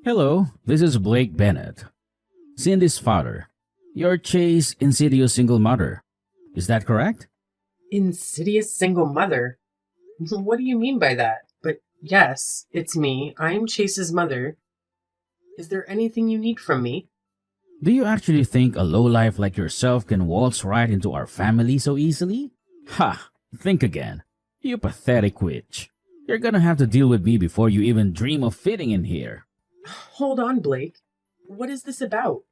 Hello, this is Blake Bennett, Cindy's father. You're Chase Insidious single mother. Is that correct? Insidious single mother? What do you mean by that? But yes, it's me. I'm Chase's mother. Is there anything you need from me? Do you actually think a lowlife like yourself can waltz right into our family so easily? Ha! Think again. You pathetic witch. You're gonna have to deal with me before you even dream of fitting in here. Hold on, Blake. What is this about?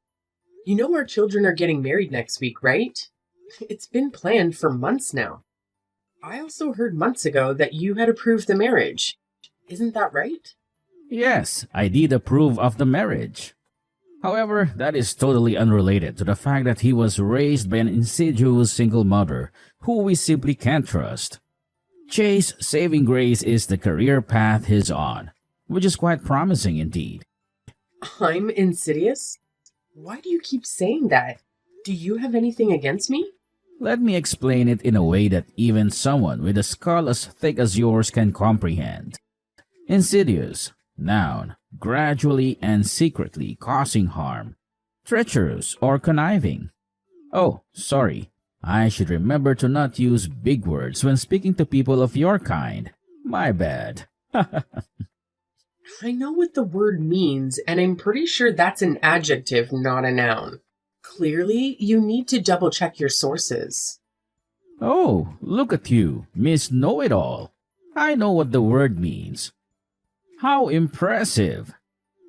You know our children are getting married next week, right? It's been planned for months now. I also heard months ago that you had approved the marriage. Isn't that right? Yes, I did approve of the marriage. However, that is totally unrelated to the fact that he was raised by an insidious single mother who we simply can't trust. Chase saving grace is the career path he's on, which is quite promising indeed. I'm insidious? Why do you keep saying that? Do you have anything against me? Let me explain it in a way that even someone with a skull as thick as yours can comprehend. Insidious, noun, gradually and secretly causing harm, treacherous or conniving. Oh, sorry, I should remember to not use big words when speaking to people of your kind. My bad. I know what the word means, and I'm pretty sure that's an adjective, not a noun. Clearly, you need to double check your sources. Oh, look at you, Miss Know It All. I know what the word means. How impressive!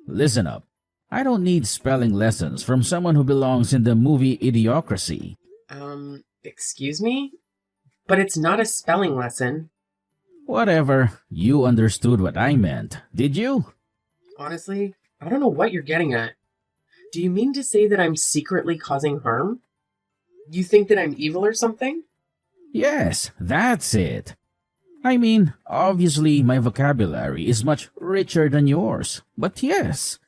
Listen up. I don't need spelling lessons from someone who belongs in the movie Idiocracy. Excuse me? But it's not a spelling lesson. Whatever, you understood what I meant, did you? Honestly, I don't know what you're getting at. Do you mean to say that I'm secretly causing harm? You think that I'm evil or something? Yes, that's it. I mean, obviously my vocabulary is much richer than yours, but yes,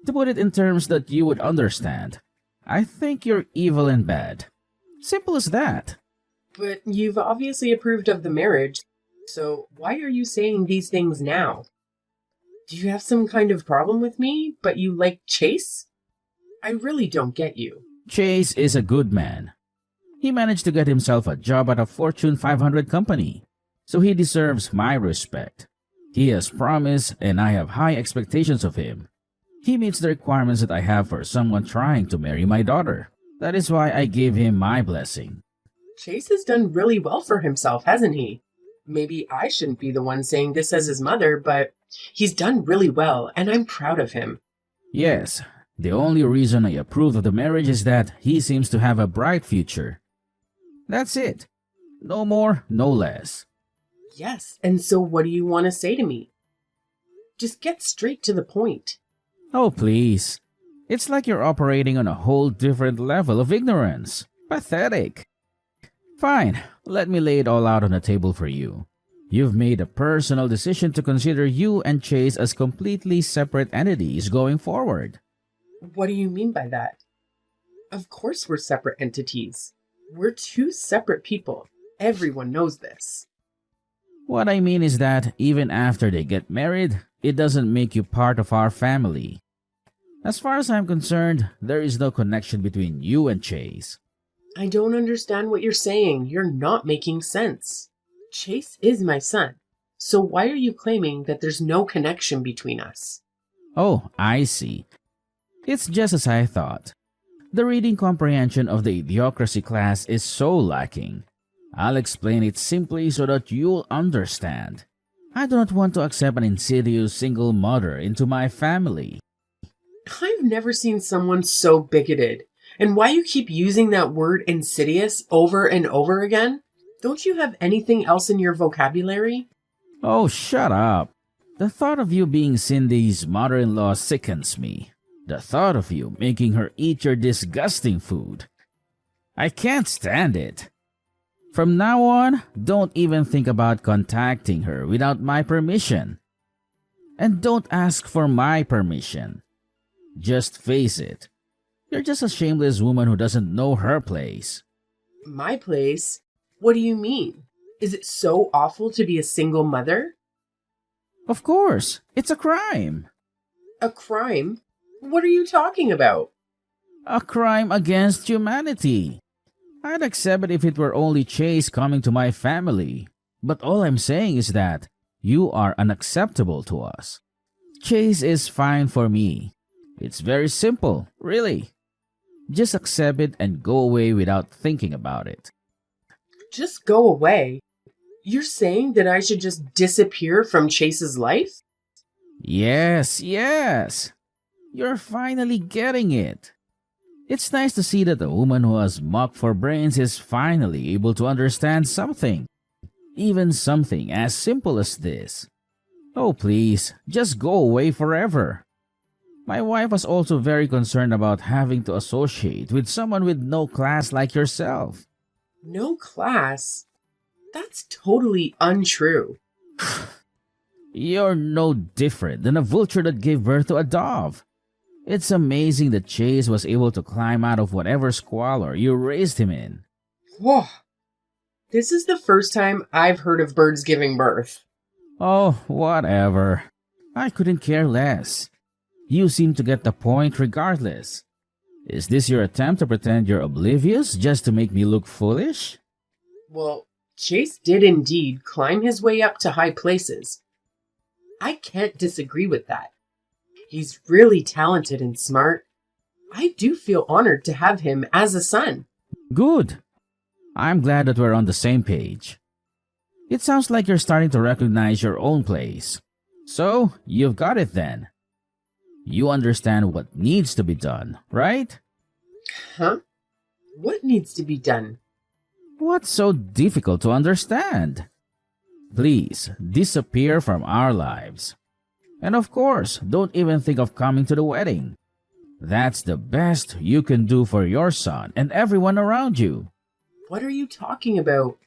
to put it in terms that you would understand, I think you're evil and bad. Simple as that. But you've obviously approved of the marriage, so why are you saying these things now? Do you have some kind of problem with me, but you like Chase? I really don't get you. Chase is a good man. He managed to get himself a job at a Fortune 500 company, so he deserves my respect. He has promise, and I have high expectations of him. He meets the requirements that I have for someone trying to marry my daughter. That is why I gave him my blessing. Chase has done really well for himself, hasn't he? Maybe I shouldn't be the one saying this as his mother, but he's done really well, and I'm proud of him. Yes, the only reason I approve of the marriage is that he seems to have a bright future. That's it. No more, no less. Yes, and so what do you want to say to me? Just get straight to the point. Oh, please. It's like you're operating on a whole different level of ignorance. Pathetic. Fine, let me lay it all out on the table for you. You've made a personal decision to consider you and Chase as completely separate entities going forward. What do you mean by that? Of course we're separate entities. We're two separate people. Everyone knows this. What I mean is that even after they get married, it doesn't make you part of our family. As far as I'm concerned, there is no connection between you and Chase. I don't understand what you're saying. You're not making sense. Chase is my son. So why are you claiming that there's no connection between us? Oh, I see. It's just as I thought. The reading comprehension of the Idiocracy class is so lacking. I'll explain it simply so that you'll understand. I do not want to accept an insidious single mother into my family. I've never seen someone so bigoted. And why you keep using that word insidious over and over again? Don't you have anything else in your vocabulary? Oh, shut up. The thought of you being Cindy's mother-in-law sickens me. The thought of you making her eat your disgusting food. I can't stand it. From now on, don't even think about contacting her without my permission. And don't ask for my permission. Just face it. You're just a shameless woman who doesn't know her place. My place? What do you mean? Is it so awful to be a single mother? Of course, it's a crime. A crime? What are you talking about? A crime against humanity. I'd accept it if it were only Chase coming to my family. But all I'm saying is that you are unacceptable to us. Chase is fine for me. It's very simple, really. Just accept it and go away without thinking about it. Just go away? You're saying that I should just disappear from Chase's life? Yes, yes. You're finally getting it. It's nice to see that a woman who has mocked for brains is finally able to understand something. Even something as simple as this. Oh, please, just go away forever. My wife was also very concerned about having to associate with someone with no class like yourself. No class? That's totally untrue. You're no different than a vulture that gave birth to a dove. It's amazing that Chase was able to climb out of whatever squalor you raised him in. Whoa. This is the first time I've heard of birds giving birth. Oh, whatever. I couldn't care less. You seem to get the point regardless. Is this your attempt to pretend you're oblivious just to make me look foolish? Well, Chase did indeed climb his way up to high places. I can't disagree with that. He's really talented and smart. I do feel honored to have him as a son. Good. I'm glad that we're on the same page. It sounds like you're starting to recognize your own place. So, you've got it then. You understand what needs to be done, right? Huh? What needs to be done? What's so difficult to understand? Please, disappear from our lives. And of course, don't even think of coming to the wedding. That's the best you can do for your son and everyone around you. What are you talking about?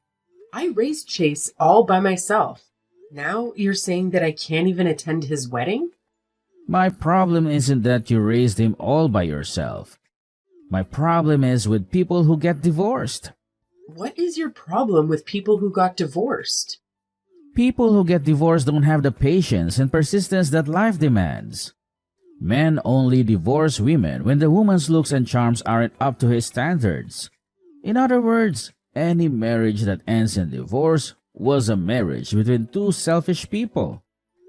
I raised Chase all by myself. Now you're saying that I can't even attend his wedding? My problem isn't that you raised him all by yourself. My problem is with people who get divorced. What is your problem with people who got divorced? People who get divorced don't have the patience and persistence that life demands. Men only divorce women when the woman's looks and charms aren't up to his standards. In other words, any marriage that ends in divorce was a marriage between two selfish people.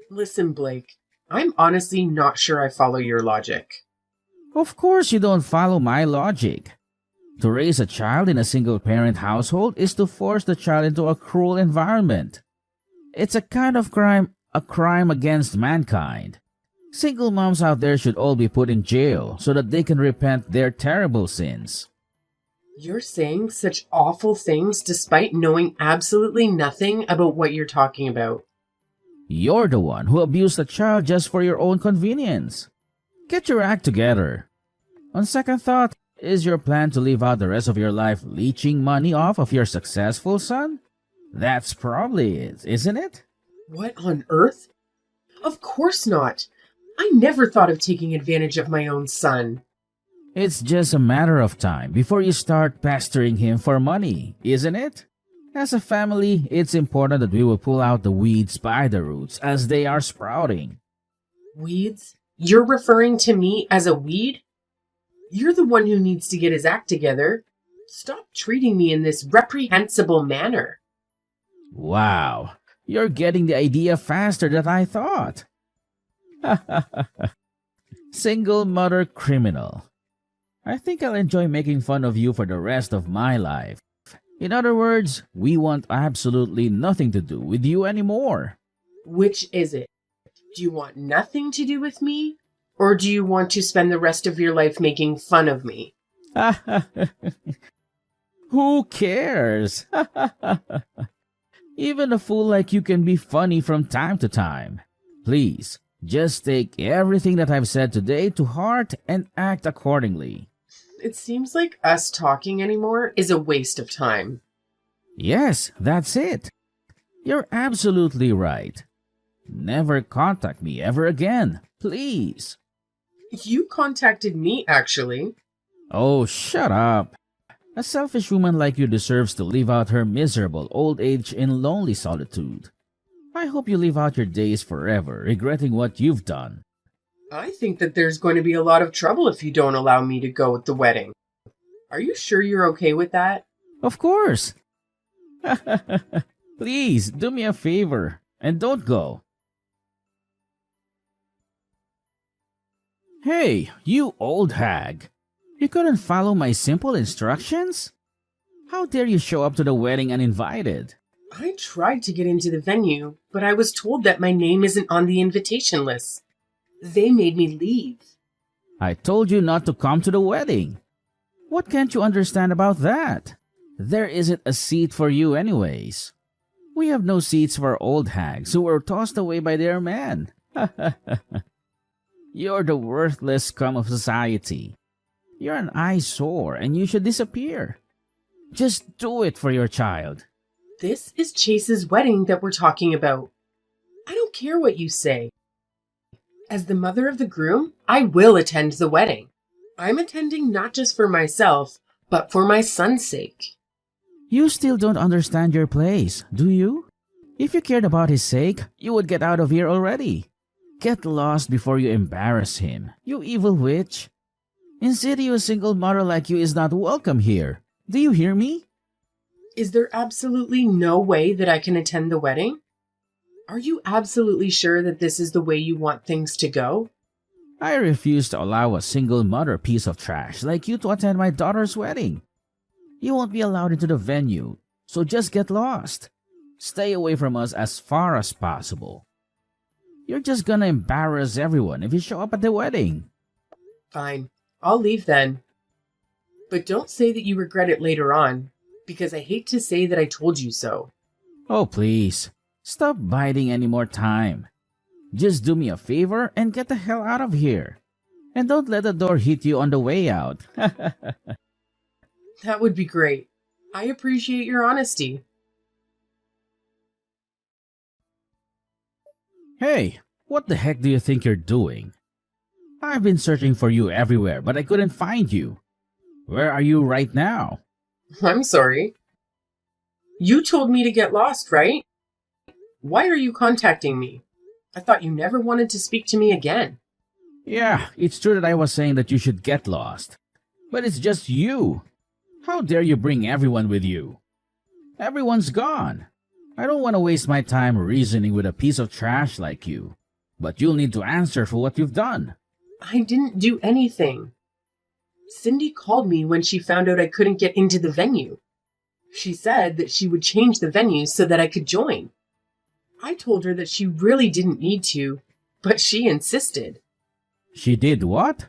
Listen, Blake, I'm honestly not sure I follow your logic. Of course you don't follow my logic. To raise a child in a single-parent household is to force the child into a cruel environment. It's a kind of crime, a crime against mankind. Single moms out there should all be put in jail so that they can repent their terrible sins. You're saying such awful things despite knowing absolutely nothing about what you're talking about. You're the one who abused a child just for your own convenience. Get your act together. On second thought, is your plan to live out the rest of your life leeching money off of your successful son? That's probably it, isn't it? What on earth? Of course not. I never thought of taking advantage of my own son. It's just a matter of time before you start pestering him for money, isn't it? As a family, it's important that we will pull out the weeds by the roots as they are sprouting. Weeds? You're referring to me as a weed? You're the one who needs to get his act together. Stop treating me in this reprehensible manner. Wow, you're getting the idea faster than I thought. Single mother criminal. I think I'll enjoy making fun of you for the rest of my life. In other words, we want absolutely nothing to do with you anymore. Which is it? Do you want nothing to do with me? Or do you want to spend the rest of your life making fun of me? Who cares? Even a fool like you can be funny from time to time. Please, just take everything that I've said today to heart and act accordingly. It seems like us talking anymore is a waste of time. Yes, that's it. You're absolutely right. Never contact me ever again, please. You contacted me, actually. Oh, shut up. A selfish woman like you deserves to live out her miserable old age in lonely solitude. I hope you live out your days forever, regretting what you've done. I think that there's going to be a lot of trouble if you don't allow me to go with the wedding. Are you sure you're okay with that? Of course. Please, do me a favor and don't go. Hey, you old hag. You couldn't follow my simple instructions? How dare you show up to the wedding uninvited? I tried to get into the venue, but I was told that my name isn't on the invitation list. They made me leave. I told you not to come to the wedding. What can't you understand about that? There isn't a seat for you anyways. We have no seats for old hags who were tossed away by their men. You're the worthless scum of society. You're an eyesore and you should disappear. Just do it for your child. This is Chase's wedding that we're talking about. I don't care what you say. As the mother of the groom, I will attend the wedding. I'm attending not just for myself, but for my son's sake. You still don't understand your place, do you? If you cared about his sake, you would get out of here already. Get lost before you embarrass him, you evil witch. Insidious single mother like you is not welcome here. Do you hear me? Is there absolutely no way that I can attend the wedding? Are you absolutely sure that this is the way you want things to go? I refuse to allow a single mother piece of trash like you to attend my daughter's wedding. You won't be allowed into the venue, so just get lost. Stay away from us as far as possible. You're just gonna embarrass everyone if you show up at the wedding. Fine, I'll leave then. But don't say that you regret it later on, because I hate to say that I told you so. Oh, please. Stop biding any more time. Just do me a favor and get the hell out of here. And don't let the door hit you on the way out. That would be great. I appreciate your honesty. Hey, what the heck do you think you're doing? I've been searching for you everywhere, but I couldn't find you. Where are you right now? I'm sorry. You told me to get lost, right? Why are you contacting me? I thought you never wanted to speak to me again. Yeah, it's true that I was saying that you should get lost. But it's just you. How dare you bring everyone with you? Everyone's gone. I don't want to waste my time reasoning with a piece of trash like you. But you'll need to answer for what you've done. I didn't do anything. Cindy called me when she found out I couldn't get into the venue. She said that she would change the venue so that I could join. I told her that she really didn't need to, but she insisted. She did what?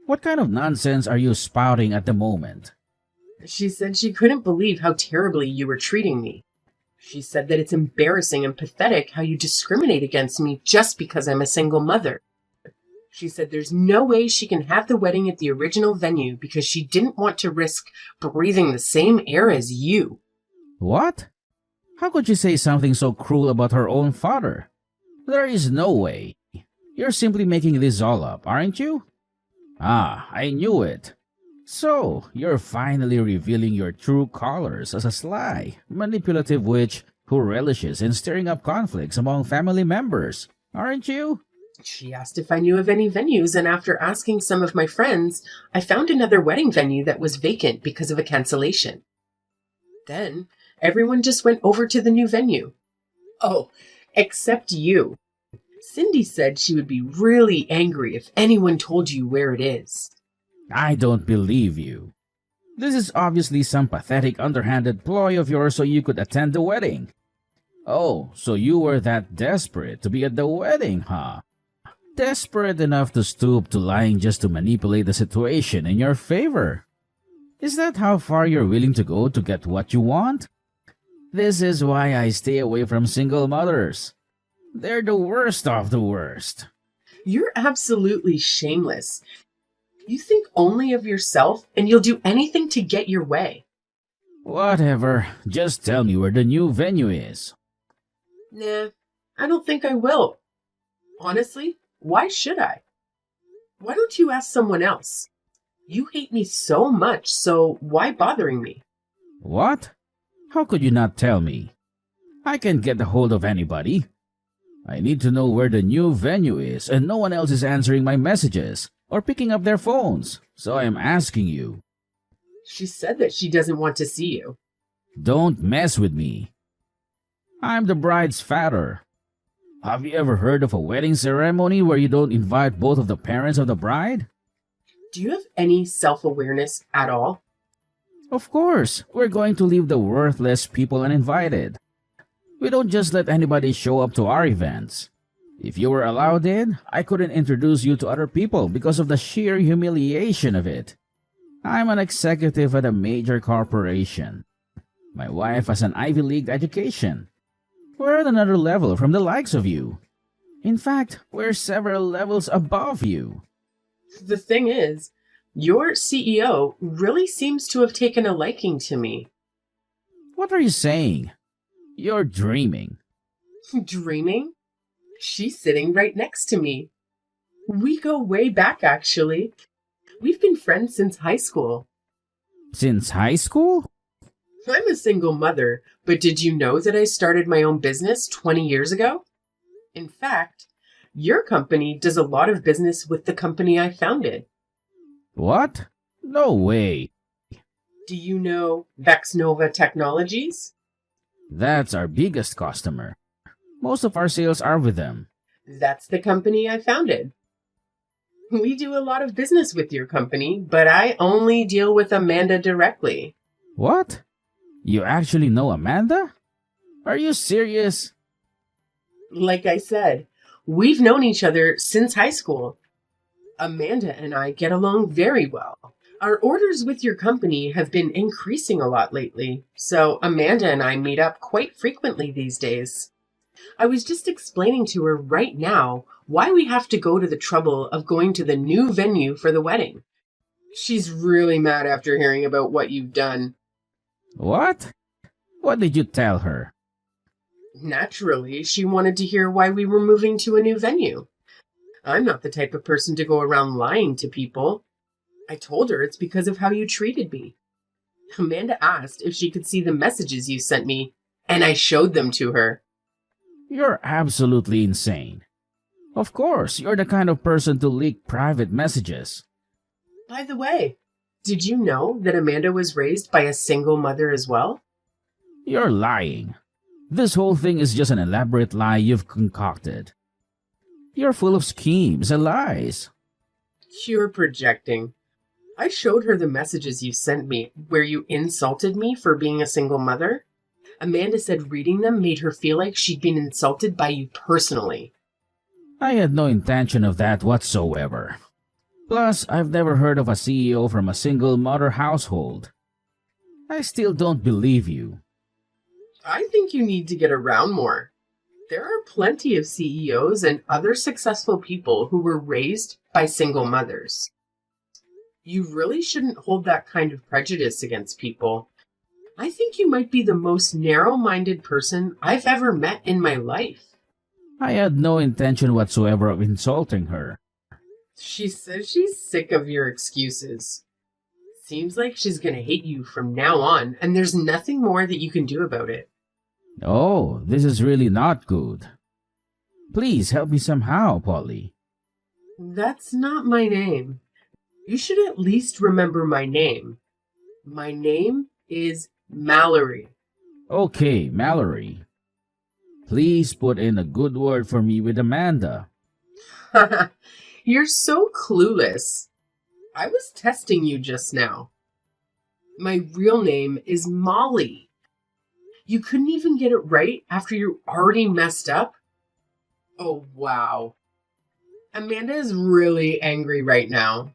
What kind of nonsense are you spouting at the moment? She said she couldn't believe how terribly you were treating me. She said that it's embarrassing and pathetic how you discriminate against me just because I'm a single mother. She said there's no way she can have the wedding at the original venue because she didn't want to risk breathing the same air as you. What? How could you say something so cruel about her own father? There is no way. You're simply making this all up, aren't you? Ah, I knew it. So, you're finally revealing your true colors as a sly, manipulative witch who relishes in stirring up conflicts among family members, aren't you? She asked if I knew of any venues, and after asking some of my friends, I found another wedding venue that was vacant because of a cancellation. Then, everyone just went over to the new venue. Oh, except you. Cindy said she would be really angry if anyone told you where it is. I don't believe you. This is obviously some pathetic underhanded ploy of yours so you could attend the wedding. Oh, so you were that desperate to be at the wedding, huh? Desperate enough to stoop to lying just to manipulate the situation in your favor. Is that how far you're willing to go to get what you want? This is why I stay away from single mothers. They're the worst of the worst. You're absolutely shameless. You think only of yourself, and you'll do anything to get your way. Whatever, just tell me where the new venue is. Nah, I don't think I will. Honestly, why should I? Why don't you ask someone else? You hate me so much, so why bothering me? What? How could you not tell me? I can get a hold of anybody. I need to know where the new venue is, and no one else is answering my messages or picking up their phones. So I am asking you. She said that she doesn't want to see you. Don't mess with me. I'm the bride's father. Have you ever heard of a wedding ceremony where you don't invite both of the parents of the bride? Do you have any self-awareness at all? Of course, we're going to leave the worthless people uninvited. We don't just let anybody show up to our events. If you were allowed in, I couldn't introduce you to other people because of the sheer humiliation of it. I'm an executive at a major corporation. My wife has an Ivy League education. We're at another level from the likes of you. In fact, we're several levels above you. The thing is, your CEO really seems to have taken a liking to me. What are you saying? You're dreaming. Dreaming? She's sitting right next to me. We go way back, actually. We've been friends since high school. Since high school? I'm a single mother, but did you know that I started my own business 20 years ago? In fact, your company does a lot of business with the company I founded. What? No way. Do you know Vexnova Technologies? That's our biggest customer. Most of our sales are with them. That's the company I founded. We do a lot of business with your company, but I only deal with Amanda directly. What? You actually know Amanda? Are you serious? Like I said, we've known each other since high school. Amanda and I get along very well. Our orders with your company have been increasing a lot lately, so Amanda and I meet up quite frequently these days. I was just explaining to her right now why we have to go to the trouble of going to the new venue for the wedding. She's really mad after hearing about what you've done. What? What did you tell her? Naturally, she wanted to hear why we were moving to a new venue. I'm not the type of person to go around lying to people. I told her it's because of how you treated me. Amanda asked if she could see the messages you sent me, and I showed them to her. You're absolutely insane. Of course, you're the kind of person to leak private messages. By the way, did you know that Amanda was raised by a single mother as well? You're lying. This whole thing is just an elaborate lie you've concocted. You're full of schemes and lies. You're projecting. I showed her the messages you sent me where you insulted me for being a single mother. Amanda said reading them made her feel like she'd been insulted by you personally. I had no intention of that whatsoever. Plus, I've never heard of a CEO from a single mother household. I still don't believe you. I think you need to get around more. There are plenty of CEOs and other successful people who were raised by single mothers. You really shouldn't hold that kind of prejudice against people. I think you might be the most narrow-minded person I've ever met in my life. I had no intention whatsoever of insulting her. She says she's sick of your excuses. Seems like she's gonna hate you from now on, and there's nothing more that you can do about it. Oh, this is really not good. Please help me somehow, Polly. That's not my name. You should at least remember my name. My name is Mallory. Okay, Mallory. Please put in a good word for me with Amanda. You're so clueless. I was testing you just now. My real name is Molly. You couldn't even get it right after you already messed up? Oh, wow. Amanda is really angry right now.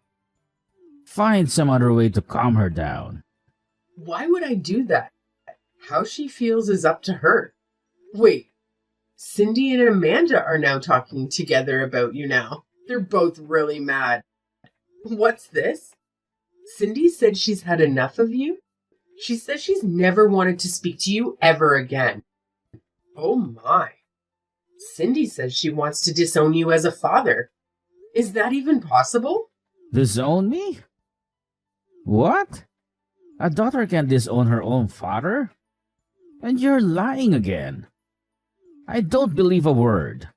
Find some other way to calm her down. Why would I do that? How she feels is up to her. Wait, Cindy and Amanda are now talking together about you now. They're both really mad. What's this? Cindy said she's had enough of you? She says she's never wanted to speak to you ever again. Oh my. Cindy says she wants to disown you as a father. Is that even possible? Disown me? What? A daughter can't disown her own father? And you're lying again. I don't believe a word.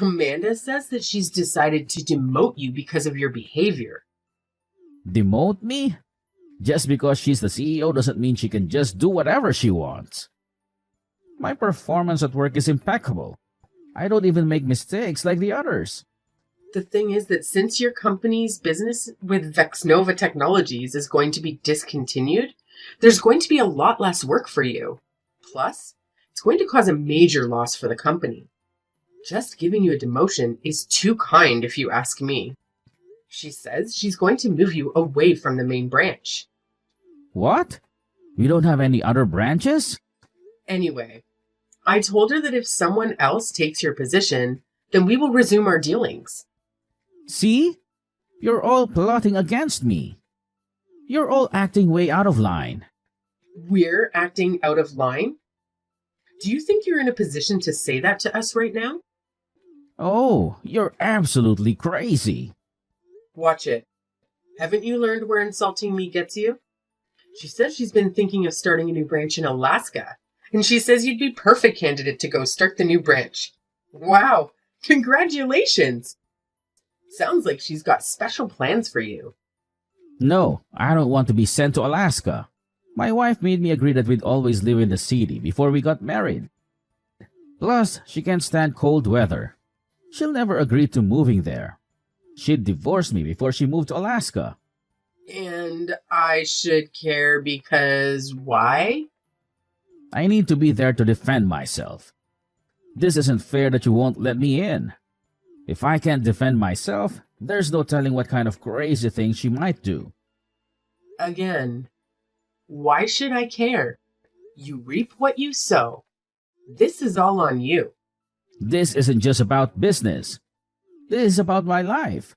Amanda says that she's decided to demote you because of your behavior. Demote me? Just because she's the CEO doesn't mean she can just do whatever she wants. My performance at work is impeccable. I don't even make mistakes like the others. The thing is that since your company's business with Vexnova Technologies is going to be discontinued, there's going to be a lot less work for you. Plus, it's going to cause a major loss for the company. Just giving you a demotion is too kind if you ask me. She says she's going to move you away from the main branch. What? We don't have any other branches? Anyway, I told her that if someone else takes your position, then we will resume our dealings. See? You're all plotting against me. You're all acting way out of line. We're acting out of line? Do you think you're in a position to say that to us right now? Oh, you're absolutely crazy. Watch it. Haven't you learned where insulting me gets you? She says she's been thinking of starting a new branch in Alaska, and she says you'd be perfect candidate to go start the new branch. Wow, congratulations! Sounds like she's got special plans for you. No, I don't want to be sent to Alaska. My wife made me agree that we'd always live in the city before we got married. Plus, she can't stand cold weather. She'll never agree to moving there. She'd divorce me before she moved to Alaska. And I should care because why? I need to be there to defend myself. This isn't fair that you won't let me in. If I can't defend myself, there's no telling what kind of crazy things she might do. Again, why should I care? You reap what you sow. This is all on you. This isn't just about business. This is about my life.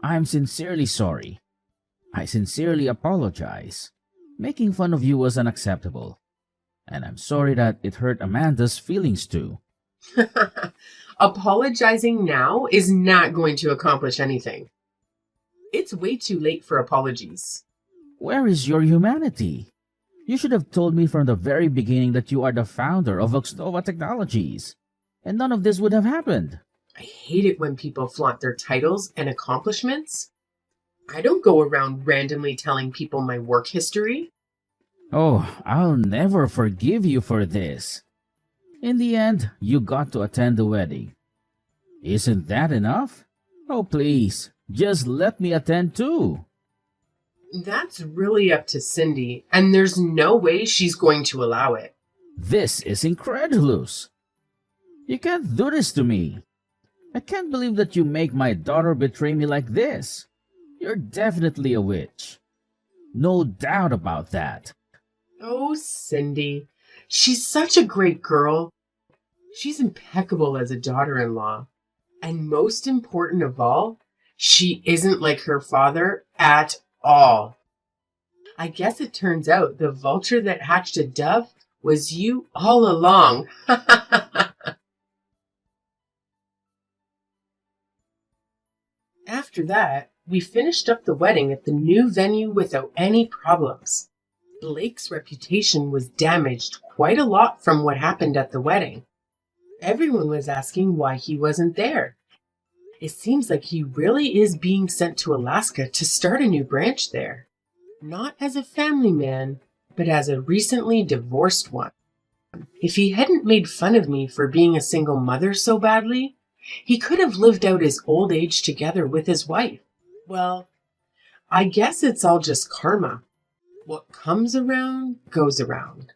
I'm sincerely sorry. I sincerely apologize. Making fun of you was unacceptable. And I'm sorry that it hurt Amanda's feelings too. Apologizing now is not going to accomplish anything. It's way too late for apologies. Where is your humanity? You should have told me from the very beginning that you are the founder of Voxnova Technologies, and none of this would have happened. I hate it when people flaunt their titles and accomplishments. I don't go around randomly telling people my work history. Oh, I'll never forgive you for this. In the end, you got to attend the wedding. Isn't that enough? Oh, please, just let me attend too. That's really up to Cindy, and there's no way she's going to allow it. This is incredulous. You can't do this to me. I can't believe that you make my daughter betray me like this. You're definitely a witch. No doubt about that. Oh, Cindy. She's such a great girl. She's impeccable as a daughter-in-law. And most important of all, she isn't like her father at all. I guess it turns out the vulture that hatched a dove was you all along. After that, we finished up the wedding at the new venue without any problems. Blake's reputation was damaged quite a lot from what happened at the wedding. Everyone was asking why he wasn't there. It seems like he really is being sent to Alaska to start a new branch there. Not as a family man, but as a recently divorced one. If he hadn't made fun of me for being a single mother so badly, he could have lived out his old age together with his wife. Well, I guess it's all just karma. What comes around goes around.